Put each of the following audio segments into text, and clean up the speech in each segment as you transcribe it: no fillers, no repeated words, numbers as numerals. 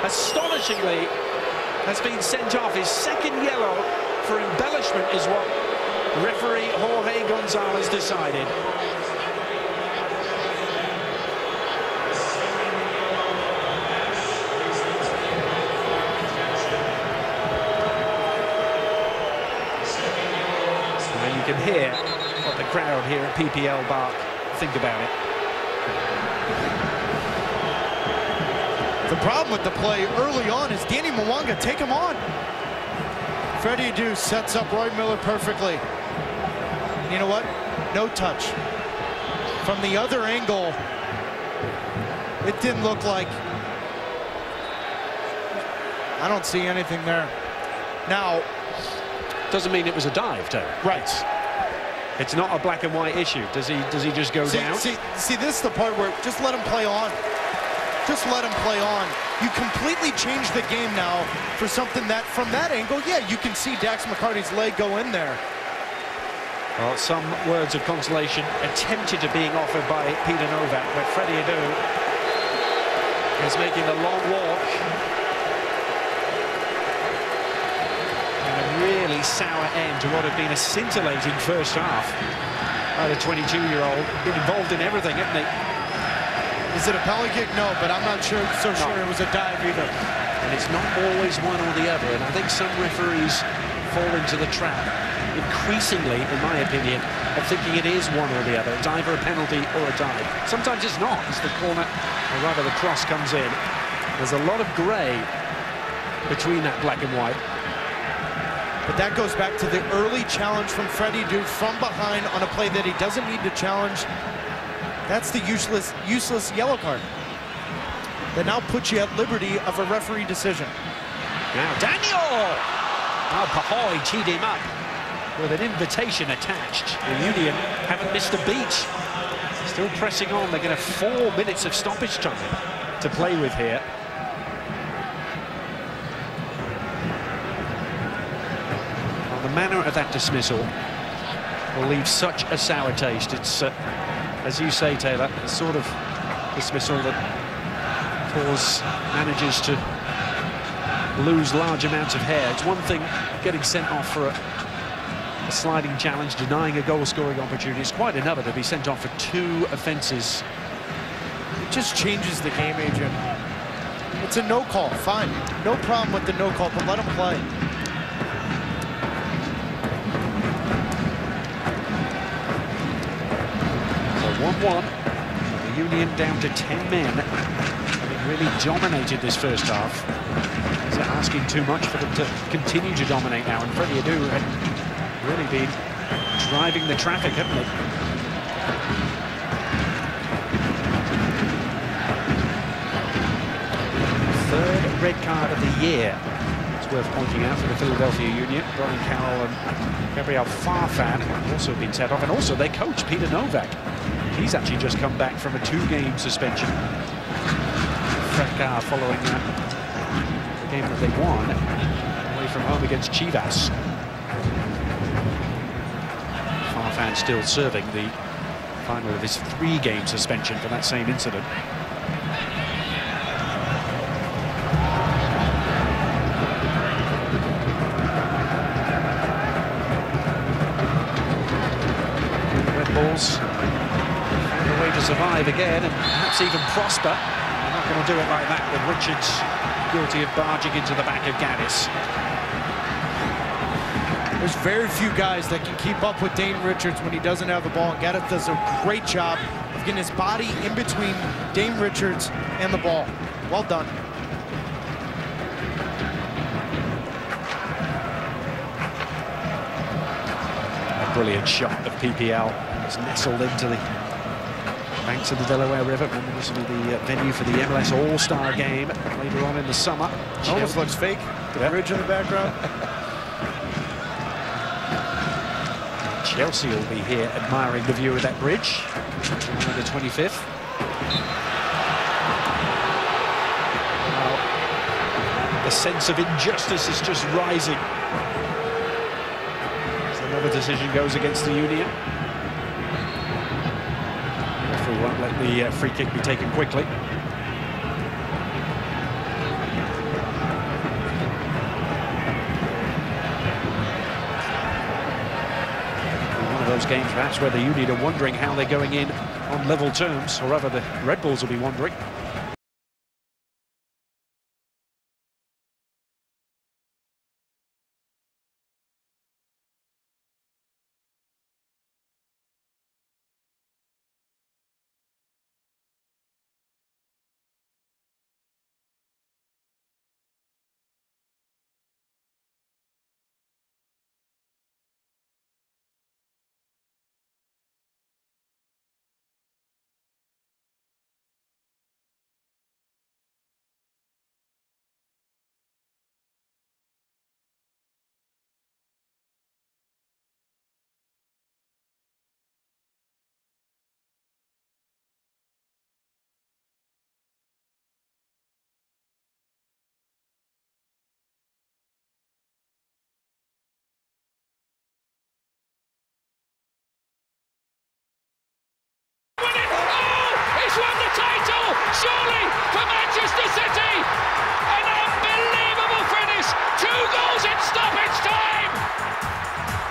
astonishingly, has been sent off. His second yellow for embellishment is what referee Jorge Gonzalez decided. And you can hear what the crowd here at PPL Park think about it. The problem with the play early on is Danny Mwanga, take him on. Freddie Adu sets up Roy Miller perfectly. And you know what? No touch. From the other angle, it didn't look like. I don't see anything there. Now, doesn't mean it was a dive, Taylor. Right. It's not a black and white issue. Does he just go down? See, this is the part where just let him play on. Just let him play on. You completely change the game now for something that, from that angle, yeah, you can see Dax McCarty's leg go in there. Well, some words of consolation attempted to being offered by Peter Novak, but Freddie Adu is making a long walk. And a really sour end to what had been a scintillating first half. By the 22-year-old, been involved in everything, hasn't he? Is it a penalty kick? No, but I'm not sure it was a dive either. And it's not always one or the other, and I think some referees fall into the trap, increasingly, in my opinion, of thinking it is one or the other. It's either a penalty or a dive. Sometimes it's not, as the corner, or rather the cross comes in. There's a lot of grey between that black and white. But that goes back to the early challenge from Freddie Adu from behind on a play that he doesn't need to challenge. That's the useless yellow card that now puts you at liberty of a referee decision. Now Daniel! Now Pahoy teed him up with an invitation attached. The Union haven't missed a beat. Still pressing on. They're going to have 4 minutes of stoppage time to play with here. Well, the manner of that dismissal will leave such a sour taste. It's as you say, Taylor, the sort of dismissal that causes managers to lose large amounts of hair. It's one thing getting sent off for a sliding challenge, denying a goal-scoring opportunity. It's quite another to be sent off for 2 offences. It just changes the game, Adrian. It's a no call, fine. No problem with the no call, but let him play. 1-1. The Union down to 10 men, having really dominated this first half. Is it asking too much for them to continue to dominate now? And Freddie Adu had really been driving the traffic, hadn't he? Third red card of the year. It's worth pointing out for the Philadelphia Union. Brian Carroll and Gabriel Farfan have also been set off, and also their coach, Peter Novak. He's actually just come back from a 2-game suspension. Fracas following the game that they won away from home against Chivas. Farfan still serving the final of his 3-game suspension for that same incident. Red Bulls way to survive again and perhaps even prosper. They're not going to do it like that with Richards guilty of barging into the back of Gaddis. There's very few guys that can keep up with Dane Richards when he doesn't have the ball, and Gaddis does a great job of getting his body in between Dane Richards and the ball. Well done. A brilliant shot of PPL. It's nestled into the banks of the Delaware River, and this will be the venue for the MLS All-Star game later on in the summer. Almost looks fake, the bridge in the background. Chelsea will be here admiring the view of that bridge on the 25th. Now, the sense of injustice is just rising. So another decision goes against the Union. We won't let the free kick be taken quickly. game. That's where the Union are wondering how they're going in on level terms, or rather the Red Bulls will be wondering. Surely for Manchester City, an unbelievable finish, 2 goals in stoppage time.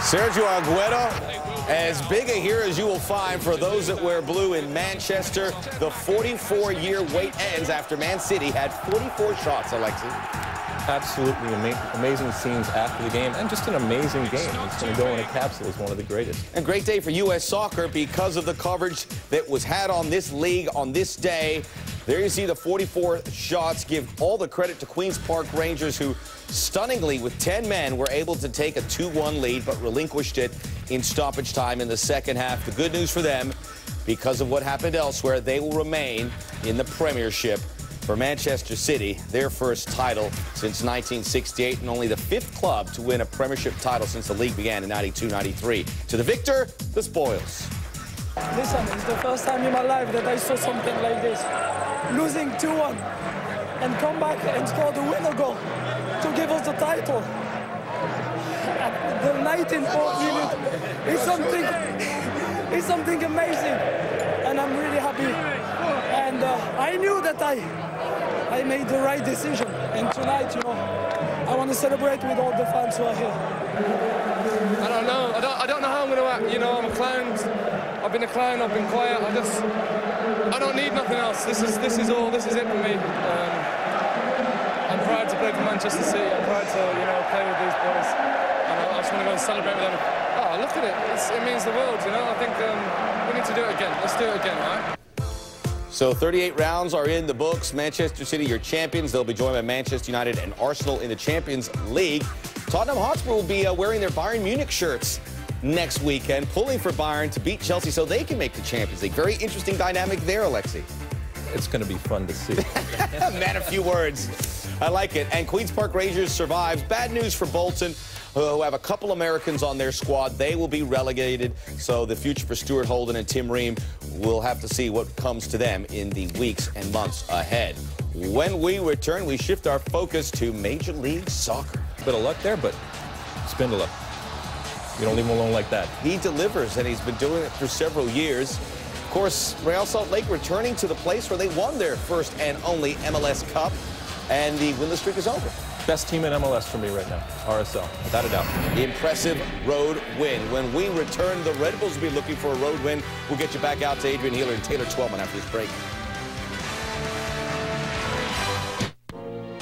Sergio Aguero, as big a hero as you will find for those that wear blue in Manchester. The 44-year wait ends after Man City had 44 shots, Alexi. Absolutely amazing scenes after the game, and just an amazing game. It's going to go in a capsule as one of the greatest. A great day for U.S. soccer because of the coverage that was had on this league on this day. There you see the 44 shots. Give all the credit to Queen's Park Rangers, who stunningly, with 10 men, were able to take a 2-1 lead, but relinquished it in stoppage time in the second half. The good news for them, because of what happened elsewhere, they will remain in the Premiership. For Manchester City, their first title since 1968, and only the 5th club to win a Premiership title since the league began in 92-93. To the victor, the spoils. Listen, it's the first time in my life that I saw something like this. Losing 2-1 and come back and score the winner goal to give us the title. At the 94th minute is something amazing, and I'm really happy. And I knew that I made the right decision. And tonight, you know, I want to celebrate with all the fans who are here. I don't know. I don't know how I'm going to act. You know, I'm a clown. I've been a clown. I've been quiet. I don't need nothing else. This is all. This is it for me. I'm proud to play for Manchester City. I'm proud to, you know, play with these boys. And I just want to go and celebrate with them. Oh, look at it. It means the world. You know. I think we need to do it again. Let's do it again, right? So 38 rounds are in the books. Manchester City, your champions. They'll be joined by Manchester United and Arsenal in the Champions League. Tottenham Hotspur will be wearing their Bayern Munich shirts next weekend, pulling for Bayern to beat Chelsea so they can make the Champions League. Very interesting dynamic there, Alexi. It's going to be fun to see. Man, a few words. I like it. And Queen's Park Rangers survives. Bad news for Bolton, who have a couple Americans on their squad. They will be relegated, so the future for Stuart Holden and Tim Ream, we'll have to see what comes to them in the weeks and months ahead. When we return, we shift our focus to Major League Soccer. Bit of luck there, but Spindola, you don't leave him alone like that. He delivers, and he's been doing it for several years. Of course, Real Salt Lake returning to the place where they won their first and only MLS Cup, and the winless streak is over. Best team in MLS for me right now, RSL, without a doubt. Impressive road win. When we return, the Red Bulls will be looking for a road win. We'll get you back out to Adrian Healer and Taylor Twellman after this break.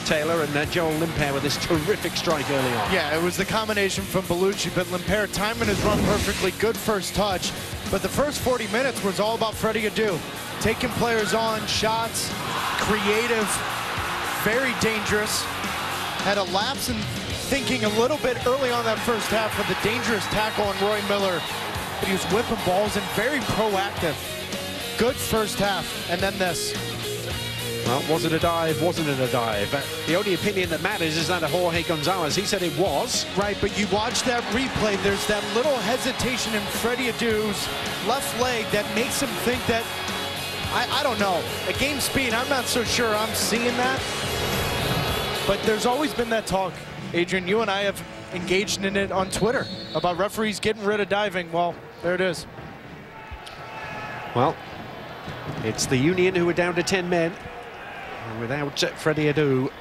Taylor and Joel Limper with this terrific strike early on. Yeah, it was the combination from Bellucci, but Limper, timing his run perfectly, good first touch. But the first 40 minutes was all about Freddie Adu. Taking players on, shots, creative, very dangerous. Had a lapse in thinking a little bit early on that first half with the dangerous tackle on Roy Miller. But he was whipping balls and very proactive. Good first half, and then this. Well, was it a dive? Wasn't it a dive? The only opinion that matters is that of Jorge Gonzalez. He said it was. Right, but you watch that replay, there's that little hesitation in Freddie Adu's left leg that makes him think that, I don't know, at game speed, I'm not so sure I'm seeing that. But there's always been that talk, Adrian, you and I have engaged in it on Twitter about referees getting rid of diving. Well, there it is. Well, it's the Union who are down to 10 men without Freddie Adu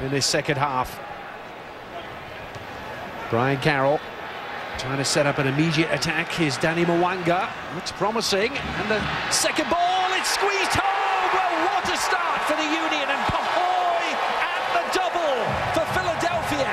in this second half. Brian Carroll Trying to set up an immediate attack is Danny Mwanga. Looks promising. And the second ball, it's squeezed home. Well, what a start for the Union. And Pahoy at the double for Philadelphia.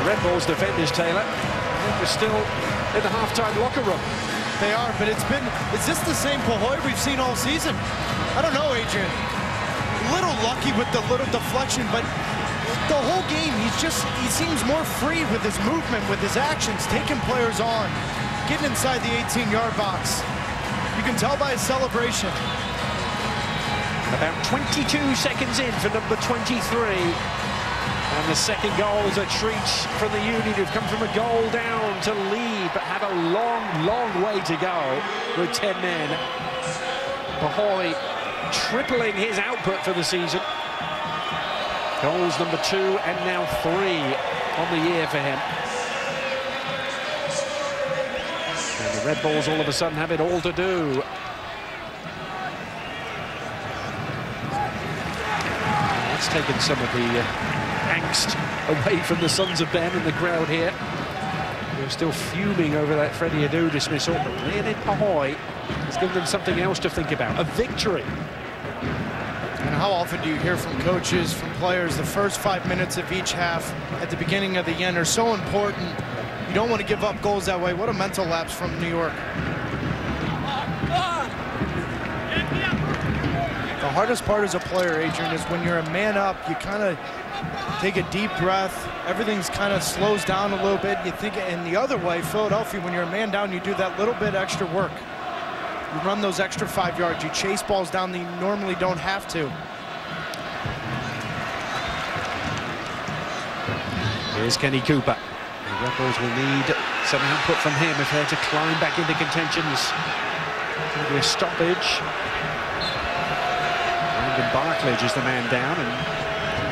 Red Bulls defenders, Taylor, I think we're still in the halftime locker room. They are, but is this the same Pahoy we've seen all season? I don't know, Adrian. A little lucky with the little deflection, but the whole game, he seems more free with his movement, with his actions, taking players on, getting inside the 18-yard box. You can tell by his celebration. About 22 seconds in for number 23. And the second goal is a treat from the Union, who've come from a goal down to lead, but have a long, long way to go with 10 men. Pahoy tripling his output for the season. Goals number 2 and now 3 on the year for him. And the Red Bulls all of a sudden have it all to do. That's taken some of the angst away from the Sons of Ben and the crowd here. They're still fuming over that Freddie Adu dismissal, but Leonid Pahoy has given them something else to think about, a victory. And how often do you hear from coaches, from players, the first 5 minutes of each half at the beginning of the end are so important. You don't want to give up goals that way. What a mental lapse from New York. The hardest part as a player, Adrian, is when you're a man up, you kind of take a deep breath. Everything's kind of slows down a little bit. You think, and the other way, Philadelphia, when you're a man down, you do that little bit extra work. You run those extra 5 yards. You chase balls down that you normally don't have to. Here's Kenny Cooper. The Red Bulls will need some output from him if they're to climb back into contentions. Going to be a stoppage. Brandon Barclage is the man down, and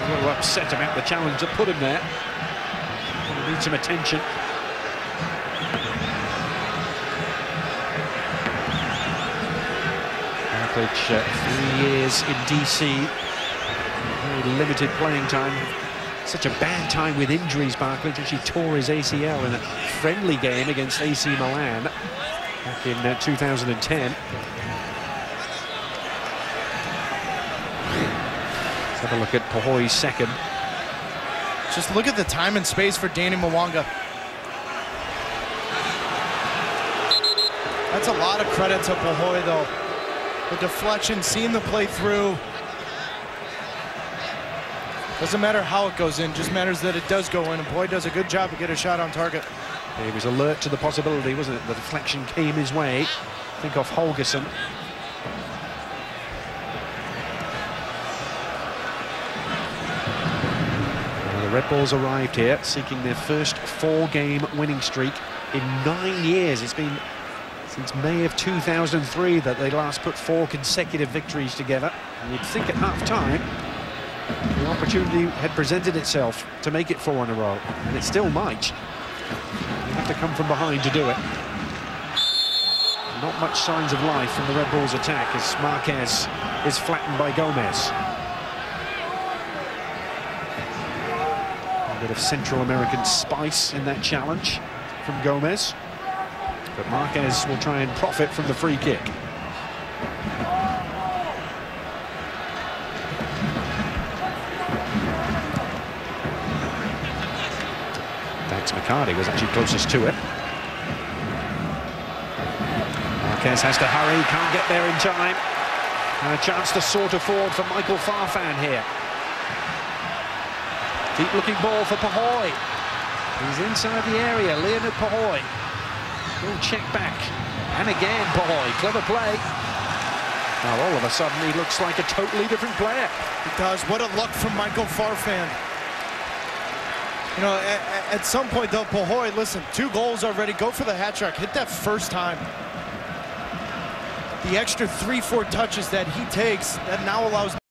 a little upset about the challenge that put him there. He'll need some attention. Barclage, 3 years in DC, very limited playing time. Such a bad time with injuries. Barclage actually tore his ACL in a friendly game against AC Milan back in 2010. Let's have a look at Pahoy's second. Just look at the time and space for Danny Mwanga. That's a lot of credit to Pahoy, though. The deflection, seeing the play through. Doesn't matter how it goes in, just matters that it does go in, and Pahoy does a good job to get a shot on target. He was alert to the possibility, wasn't it? The deflection came his way. Think of Holgerson. Well, the Red Bulls arrived here seeking their first 4-game winning streak in 9 years. It's been since May of 2003 that they last put 4 consecutive victories together. And you'd think at half-time the opportunity had presented itself to make it 4 in a row, and it still might. You have to come from behind to do it. Not much signs of life from the Red Bulls attack as Marquez is flattened by Gomez. A bit of Central American spice in that challenge from Gomez, but Marquez will try and profit from the free kick. McCarty was actually closest to it. Marquez has to hurry, can't get there in time. And a chance to saunter forward for Michael Farfan here. Deep looking ball for Pahoy. He's inside the area, Leonid Pahoy. Little check back. And again Pahoy, clever play. Now all of a sudden he looks like a totally different player. He does. What a luck from Michael Farfan. You know, at some point, though, Pahoy, listen, 2 goals already. Go for the hat trick. Hit that first time. The extra 3-4 touches that he takes, that now allows